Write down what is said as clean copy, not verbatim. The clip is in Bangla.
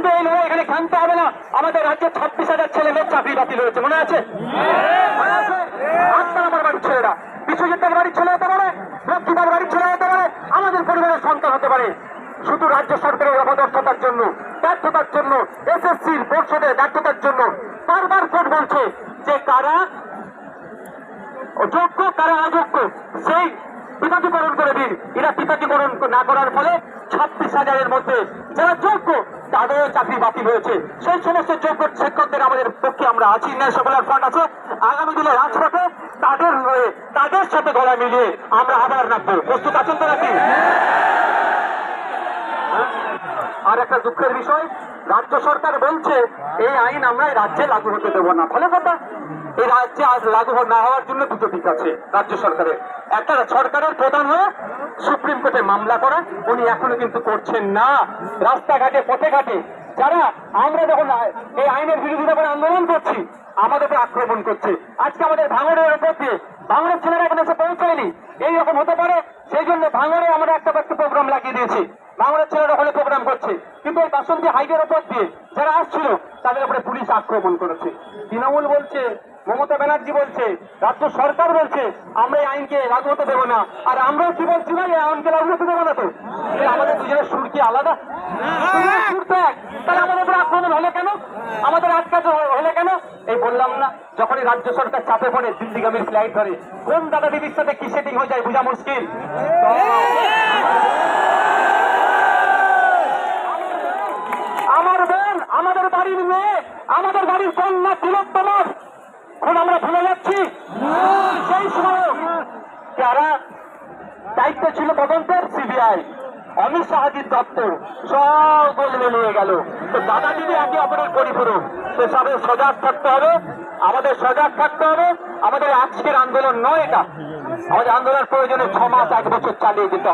শুধু এই লড়াই এখানে ক্ষান্ত হবে না, আমাদের রাজ্যে 26,000 ছেলে মেয়ের চাকরি বাতিল হয়েছে, মনে আছে? 8 নম্বর বাড়ির ছেলেরা বিশ্বজিতের বাড়ির ছেলে হতে পারে, লক্ষ্মীদার বাড়ির ছেলে হতে পারে, আমাদের পরিবারের সন্তান হতে পারে। শুধু রাজ্য সরকারের অপদর্থতার জন্য, ব্যর্থতার জন্য, এসএসসির পরিষদের ব্যর্থতার জন্য বারবার কোর্ট বলছে যে কারা যোগ্য কারা অযোগ্য সেই পৃথকীকরণ করে দিন। এরা পৃথকীকরণ না করার ফলে 26,000-এর মধ্যে যারা যোগ্য তাদেরও চাকরি বাতিল হয়েছে। সেই সমস্ত যোগ্য শিক্ষকদের আমাদের পক্ষে আমরা আছি, ন্যায় সকলের ফান্ড আছে, আগামী দিনে রাজপথে তাদের হয়ে তাদের সাথে গলা মিলিয়ে আমরা আবার নামবো। প্রস্তুত আছেন তো নাকি? আর একটা দুঃখের বিষয়, রাজ্য সরকার বলছে এই আইন আমরা রাজ্যে লাগু হতে দেবো না। ভালো কথা, এই রাজ্যে আজ লাগু না হওয়ার জন্য দুটো দিক আছে রাজ্য সরকারের। একটা, সরকারের প্রধান হয়ে সুপ্রিম কোর্টে মামলা করা, উনি এখনো কিন্তু করছেন না। রাস্তাঘাটে পথে ঘাটে যারা আমরা যখন এই আইনের বিরোধিতা করে আন্দোলন করছি আমাদের উপর আক্রমণ করছে। আজকে আমাদের ভাঙড়ের উপর দিয়ে ভাঙড়ের ছেলেরা এখন এসে পৌঁছায়নি, এইরকম হতে পারে, সেই জন্য ভাঙড়ে আমরা একটা প্রোগ্রাম লাগিয়ে দিয়েছি। ভাঙড়ের ছেলেরা হলে প্রোগ্রাম করছে, কিন্তু ওই বাসন্তী হাইটের উপর দিয়ে যারা আসছিল তাদের উপরে পুলিশ আক্রমণ করেছে। তৃণমূল বলছে, মমতা ব্যানার্জি বলছে, রাজ্য সরকার বলছে আমরা এই আইনকে লাগু হতে দেবো না, আর আমরাও কি বলছি না এই আইনকে লাগু হতে দেবো না। তো আমাদের দুজনের সুর কি আলাদা? সুর তো এক, তাহলে আমাদের উপরে আক্রমণ হলে কেন, আমাদের আটকাতে হলে কেন? এই বললাম না, যখনই রাজ্য সরকার চাপে পড়ে দিল্লিগামীর ফ্লাইট ধরে কোন দাদা দিদির সাথে কি সেটিং হয়ে যায় বোঝা মুশকিল। আমার বোন, আমাদের বাড়ির মেয়ে, আমাদের বাড়ির কন্যা তিলোত্তমার এখন আমরা ভুলে যাচ্ছি। সেই সময় যারা দায়িত্ব ছিল তদন্তের, সিবিআই, অমিত শাহজির দপ্তর, সব গোলমে নিয়ে গেল। তো দাদা দিদি একে অপরের পরিপূরক, তো সবাই সজাগ থাকতে হবে, আমাদের সজাগ থাকতে হবে। আমাদের আজকের আন্দোলন নয় এটা, আমাদের আন্দোলন প্রয়োজনে 6 মাস 1 বছর চালিয়ে যেতে হবে।